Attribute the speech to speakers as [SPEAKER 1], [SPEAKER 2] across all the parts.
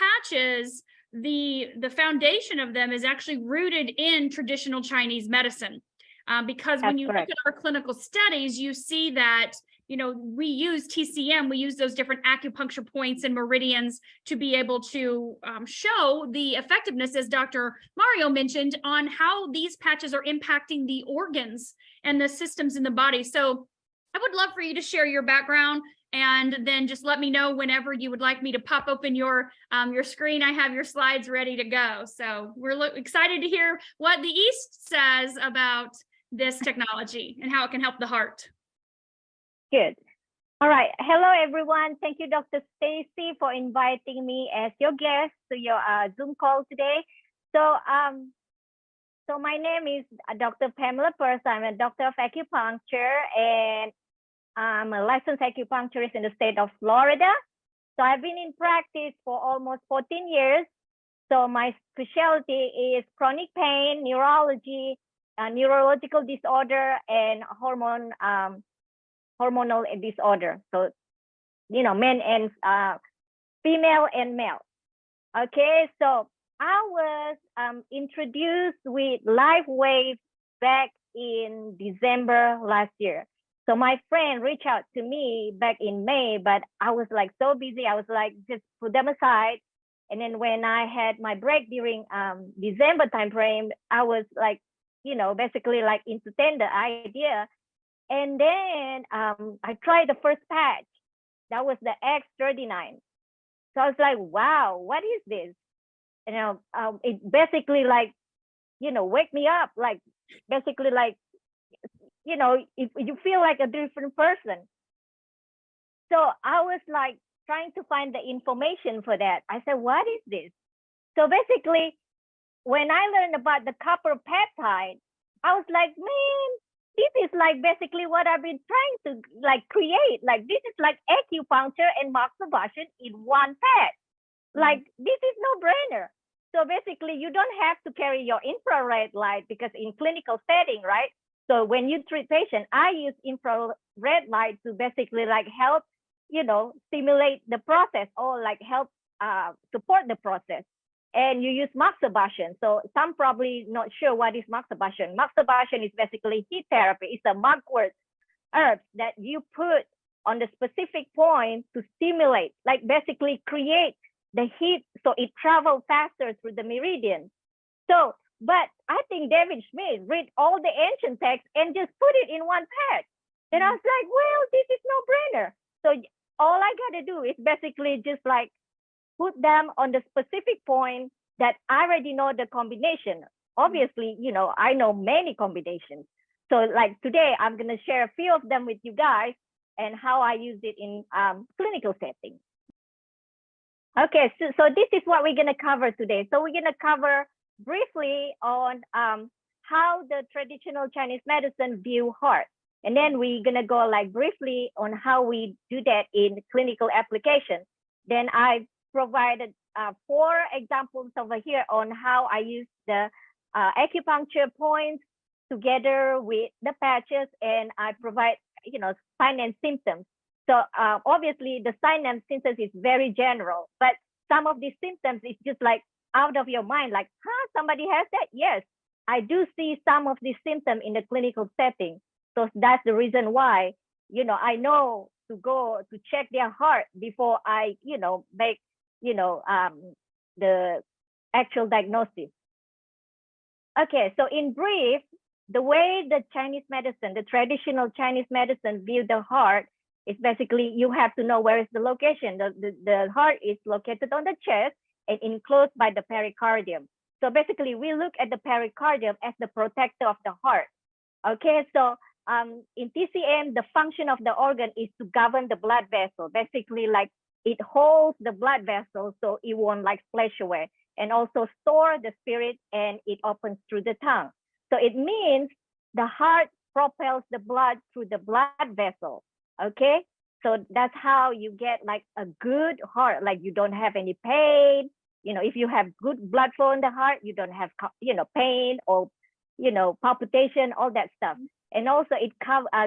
[SPEAKER 1] patches, the foundation of them is actually rooted in traditional Chinese medicine. Because when you look at our clinical studies, you see that, you know, we use TCM, we use those different acupuncture points and meridians to be able to show the effectiveness, as Dr. Mario mentioned, on how these patches are impacting the organs and the systems in the body. So I would love for you to share your background, and then just let me know whenever you would like me to pop open your screen. I have your slides ready to go. So we're excited to hear what the East says about this technology and how it can help the heart.
[SPEAKER 2] Good. All right. Hello, everyone. Thank you, Dr. Stacy, for inviting me as your guest to your Zoom call today. So, so my name is Dr. Pamela Purse. I'm a doctor of acupuncture, and I'm a licensed acupuncturist in the state of Florida. So I've been in practice for almost 14 years. So my specialty is chronic pain, neurology, neurological disorder, and hormonal disorder. So, you know, men and female and male. Okay, so I was introduced with Lifewave back in December last year. So my friend reached out to me back in May, but I was like so busy. I was like, just put them aside. And then when I had my break during December timeframe, I was like, you know, basically like entertain the idea. And then I tried the first patch. That was the X39. So I was like, wow, what is this? You know, it basically like, you know, wake me up, like basically like, you know, if you feel like a different person. So I was like trying to find the information for that. I said, what is this? So basically, when I learned about the copper peptide, I was like, man, this is like basically what I've been trying to like create. Like this is like acupuncture and masturbation in one patch. Like this is no brainer. So basically, you don't have to carry your infrared light, because in clinical setting, right? So when you treat patients, I use infrared light to basically like help, you know, stimulate the process, or like help support the process. And you use masturbation. So some probably not sure what is masturbation. Masturbation is basically heat therapy. It's a mugwort herb that you put on the specific point to stimulate, like basically create the heat so it travels faster through the meridian. So, but I think David Smith read all the ancient texts and just put it in one patch. And I was like, well, this is no brainer. So all I gotta do is basically just like put them on the specific point that I already know the combination. Obviously, you know, I know many combinations. So like today, I'm gonna share a few of them with you guys and how I use it in clinical settings. Okay, so this is what we're gonna cover today. So we're gonna cover briefly on how the traditional Chinese medicine view heart. And then we're gonna go like briefly on how we do that in clinical application. Then I provided 4 examples over here on how I use the acupuncture points together with the patches, and I provide, you know, sign and symptoms. So obviously the sign and symptoms is very general, but some of these symptoms is just like out of your mind, like, huh, somebody has that? Yes, I do see some of these symptoms in the clinical setting. So that's the reason why, you know, I know to go to check their heart before I, you know, make, you know, the actual diagnosis. Okay, so in brief, the way the Chinese medicine, the traditional Chinese medicine view the heart is basically you have to know where is the location. The heart is located on the chest and enclosed by the pericardium. So basically we look at the pericardium as the protector of the heart. Okay, so in TCM, the function of the organ is to govern the blood vessel. Basically, like it holds the blood vessel so it won't like splash away, and also store the spirit, and it opens through the tongue. So it means the heart propels the blood through the blood vessel. Okay, so that's how you get like a good heart. Like you don't have any pain. You know, if you have good blood flow in the heart, you don't have, you know, pain or, you know, palpitation, all that stuff. And also it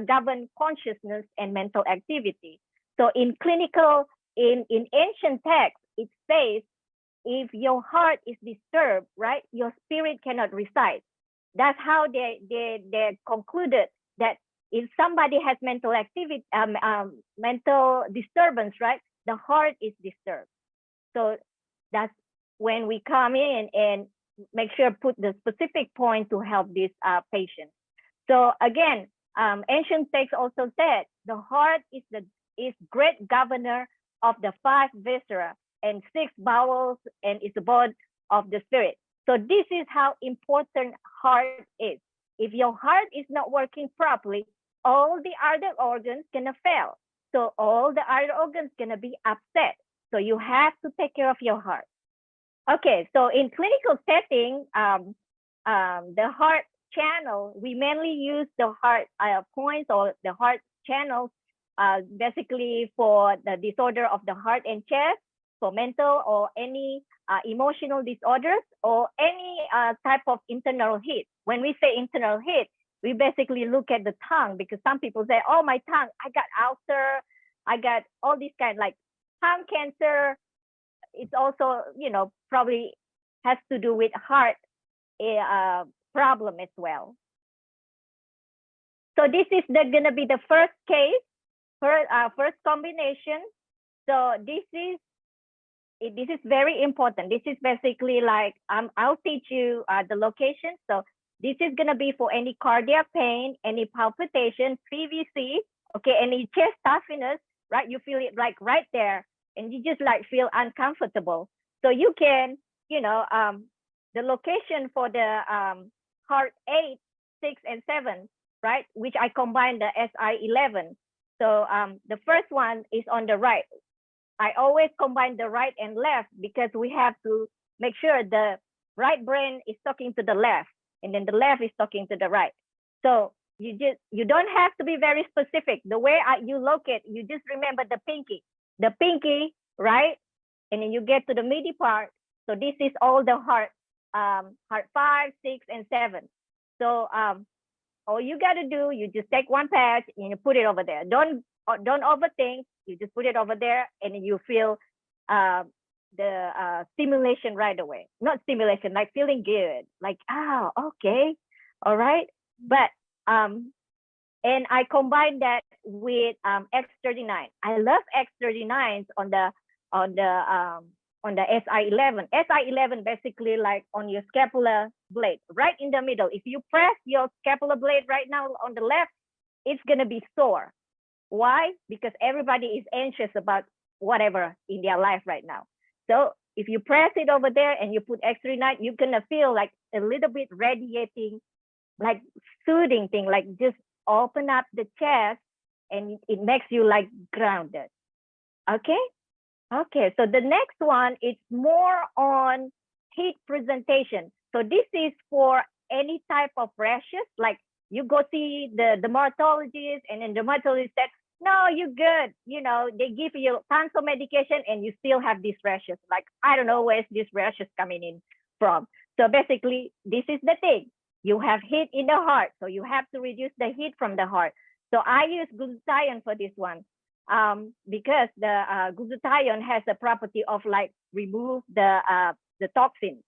[SPEAKER 2] governs consciousness and mental activity. So in clinical, in ancient texts, it says if your heart is disturbed, right, your spirit cannot reside. That's how they concluded that if somebody has mental activity, mental disturbance, right, the heart is disturbed. So that's when we come in and make sure put the specific point to help this patient. So again, ancient texts also said the heart is great governor of the 5 viscera and 6 bowels and is the board of the spirit. So this is how important heart is. If your heart is not working properly, all the other organs gonna fail. So all the other organs gonna be upset. So you have to take care of your heart. Okay, so in clinical setting, the heart channel, we mainly use the heart points or the heart channels basically for the disorder of the heart and chest, for mental or any emotional disorders or any type of internal heat. When we say internal heat, we basically look at the tongue, because some people say, oh, my tongue, I got ulcer, I got all these kind like tongue cancer. It's also, you know, probably has to do with heart problem as well. So this is gonna be the first case, first combination. So this is very important. This is basically like I'll teach you the location. So this is gonna be for any cardiac pain, any palpitation, PVC, okay, any chest stuffiness, right? You feel it like right there, and you just like feel uncomfortable. So you can, you know, the location for the heart 8, 6, and 7, right? Which I combine the SI11. So the first one is on the right. I always combine the right and left because we have to make sure the right brain is talking to the left, and then the left is talking to the right. So you don't have to be very specific. The way you locate, you just remember the pinky, right? And then you get to the midi part. So this is all the heart 5, 6, and 7. So all you got to do, you just take one patch and you put it over there. Don't overthink. You just put it over there, and you feel the stimulation right away. Not stimulation, like feeling good. Like, oh, okay, all right. But and I combine that with X39. I love X39s on the SI11. SI11 basically like on your scapular blade, right in the middle. If you press your scapular blade right now on the left, it's gonna be sore. Why? Because everybody is anxious about whatever in their life right now. So if you press it over there and you put X39, you're gonna feel like a little bit radiating, like soothing thing, like just open up the chest and it makes you like grounded. Okay. Okay, so the next one is more on heat presentation. So this is for any type of rashes, like you go see the dermatologist, and then dermatologist said, no, you're good. You know, they give you tons of medication and you still have these rashes. Like, I don't know where's these rashes coming in from. So basically, this is the thing. You have heat in the heart, so you have to reduce the heat from the heart. So I use glutathione for this one. Because the glutathione has the property of like remove the toxin.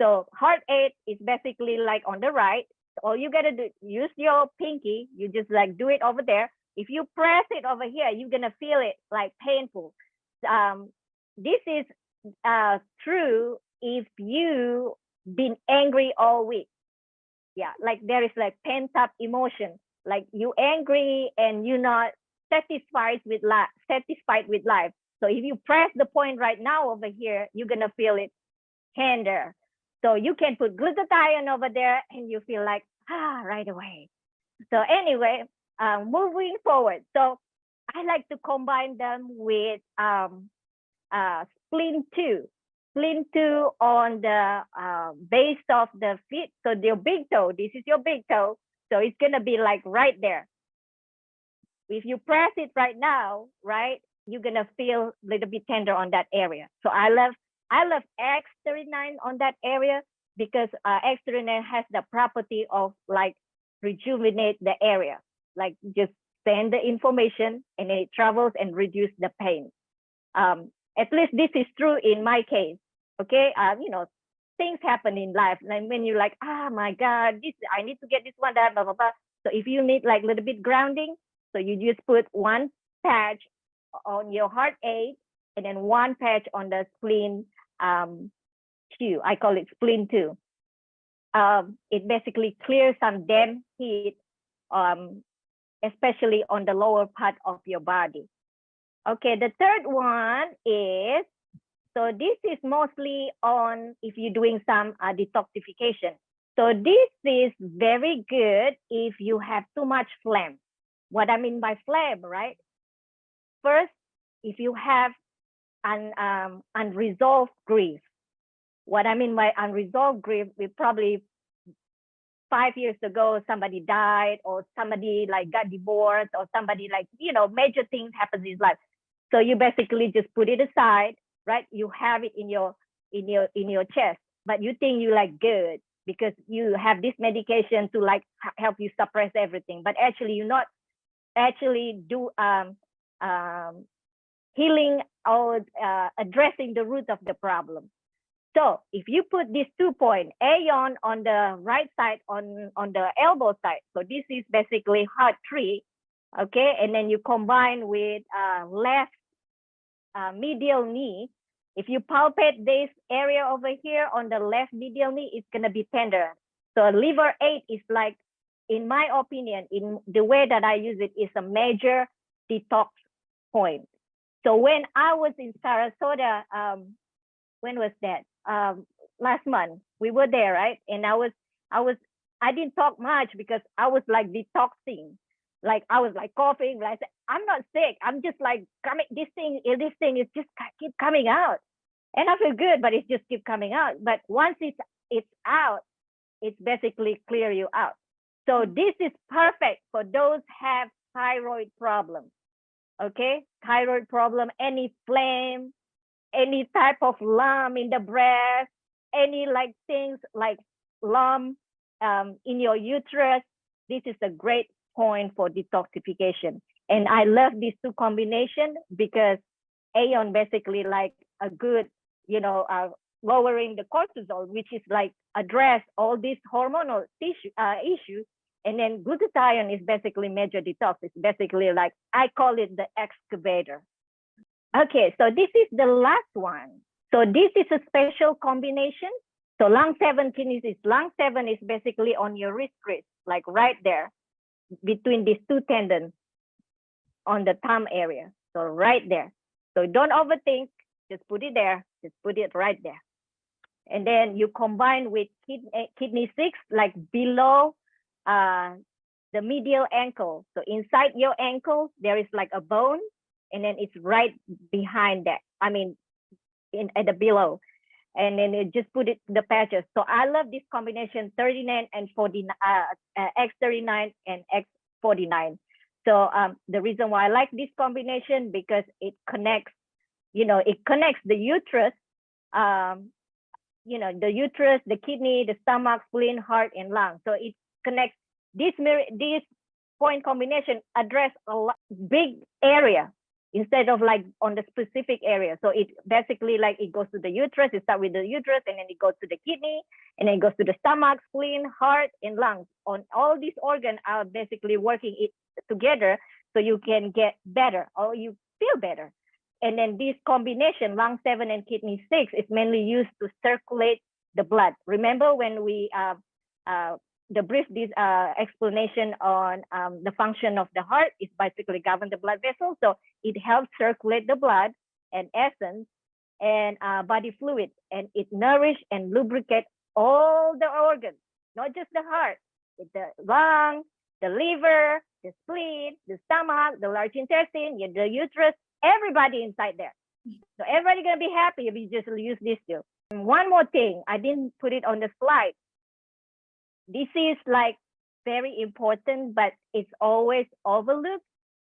[SPEAKER 2] So heart 8 is basically like on the right. So all you gotta do, use your pinky. You just like do it over there. If you press it over here, you're gonna feel it like painful. This is true if you been angry all week. Yeah, like there is like pent up emotion. Like you angry and you're not satisfied with life. So if you press the point right now over here, you're gonna feel it tender. So you can put glutathione over there and you feel like right away. So anyway, moving forward. So I like to combine them with spleen 2. Spleen 2 on the base of the feet. So your big toe, this is your big toe. So it's gonna be like right there. If you press it right now, right, you're gonna feel a little bit tender on that area. So I love X39 on that area because X39 has the property of like rejuvenate the area, like just send the information and it travels and reduce the pain. At least this is true in my case. Okay, things happen in life, and when you're like, oh my God, I need to get this one, that, blah blah blah. So if you need like a little bit grounding, so you just put one patch on your heartache, and then one patch on the spleen 2. I call it spleen 2. It basically clears some damp heat, especially on the lower part of your body. Okay, the third one is, so this is mostly on if you're doing some detoxification. So this is very good if you have too much phlegm. What I mean by phlegm, right? First, if you have an unresolved grief. What I mean by unresolved grief, we probably 5 years ago, somebody died, or somebody like got divorced, or somebody like, major things happen in life. So you basically just put it aside, right? You have it in your chest, but you think you like good because you have this medication to like help you suppress everything. But actually, you're not actually healing or addressing the root of the problem. So if you put these 2 points, Aeon on the right side, on the elbow side, so this is basically heart 3, okay? And then you combine with left medial knee. If you palpate this area over here on the left medial knee, it's gonna be tender. So liver 8 is like, in my opinion, in the way that I use it, is a major detox point. So when I was in Sarasota, when was that? Last month, we were there, right? And I didn't talk much because I was like detoxing. Like I was like coughing. Like I said, I'm not sick. I'm just like this thing is just keep coming out. And I feel good, but it just keep coming out. But once it's out, it's basically clear you out. So this is perfect for those have thyroid problems. Okay, thyroid problem, any flame, any type of lump in the breast, any like things like lump in your uterus. This is a great point for detoxification. And I love these 2 combinations because Aeon basically like a good, lowering the cortisol, which is like address all these hormonal issues. And then glutathione is basically major detox. It's basically like, I call it the excavator. Okay, so this is the last one. So this is a special combination. So lung 7 kinesis. Lung 7 is basically on your wrist, like right there, between these 2 tendons on the thumb area. So right there. So don't overthink, just put it there, just put it right there. And then you combine with kidney 6, like below the medial ankle. So inside your ankle, there is like a bone, and then it's right behind that. I mean, at the below. And then you just put it the patches. So I love this combination 39 and 49, X39 and X49. So the reason why I like this combination, because it connects, it connects the uterus, the uterus, the kidney, the stomach, spleen, heart, and lung. So it connects this point combination address a big area instead of like on the specific area. So it basically like it goes to the uterus, it starts with the uterus, and then it goes to the kidney, and then it goes to the stomach, spleen, heart, and lungs. On all these organs are basically working it together so you can get better or you feel better. And then this combination, lung 7 and kidney 6, is mainly used to circulate the blood. Remember when we the brief explanation on the function of the heart is basically govern the blood vessels. So it helps circulate the blood and essence and body fluid, and it nourish and lubricate all the organs, not just the heart, the lung, the liver, the spleen, the stomach, the large intestine, the uterus, everybody inside there. So everybody gonna be happy if you just use this too. And one more thing, I didn't put it on the slide. This is like very important, but it's always overlooked.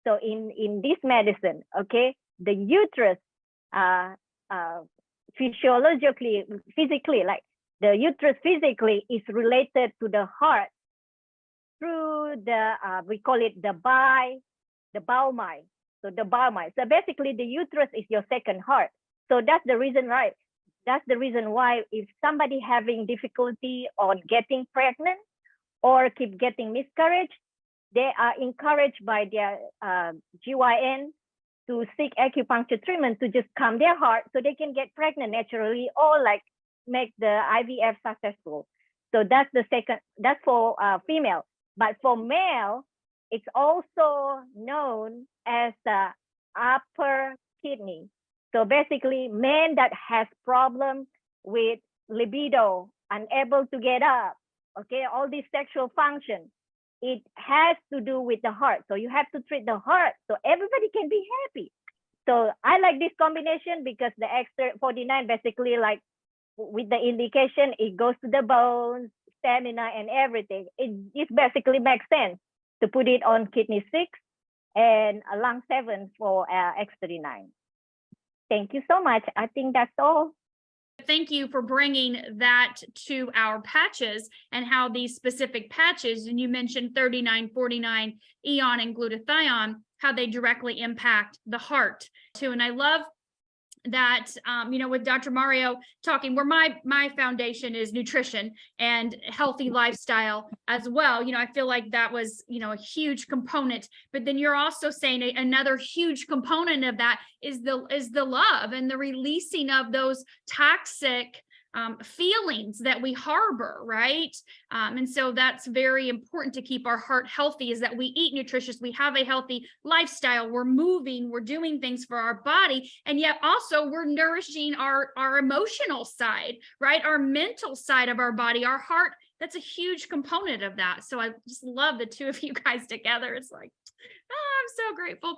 [SPEAKER 2] So in this medicine, okay, the uterus, physiologically, physically, like the uterus physically is related to the heart through the, we call it the bowel line. So the bowel line. So basically the uterus is your second heart. So that's the reason, right? that's the reason why if somebody having difficulty on getting pregnant or keep getting miscarriage, they are encouraged by their GYN to seek acupuncture treatment to just calm their heart so they can get pregnant naturally or like make the IVF successful. So that's the second, that's for female. But for male, it's also known as the upper kidney. So basically, men that has problem with libido, unable to get up, okay, all these sexual function, it has to do with the heart. So you have to treat the heart so everybody can be happy. So I like this combination because the extra 49 basically like with the indication, it goes to the bones, stamina, and everything. It basically makes sense to put it on kidney 6 and lung 7 for X39. Thank you so much. I think that's all.
[SPEAKER 1] Thank you for bringing that to our patches and how these specific patches, and you mentioned 39, 49, eon, and glutathione, how they directly impact the heart too. And I love that, with Dr. Mario talking, where my foundation is nutrition and healthy lifestyle as well. I feel like that was, a huge component, but then you're also saying another huge component of that is the love and the releasing of those toxic feelings that we harbor, right? And so that's very important to keep our heart healthy, is that we eat nutritious, we have a healthy lifestyle, we're moving, we're doing things for our body, and yet also we're nourishing our emotional side, right? Our mental side of our body, our heart. That's a huge component of that. So I just love the two of you guys together. It's like, oh, I'm so grateful.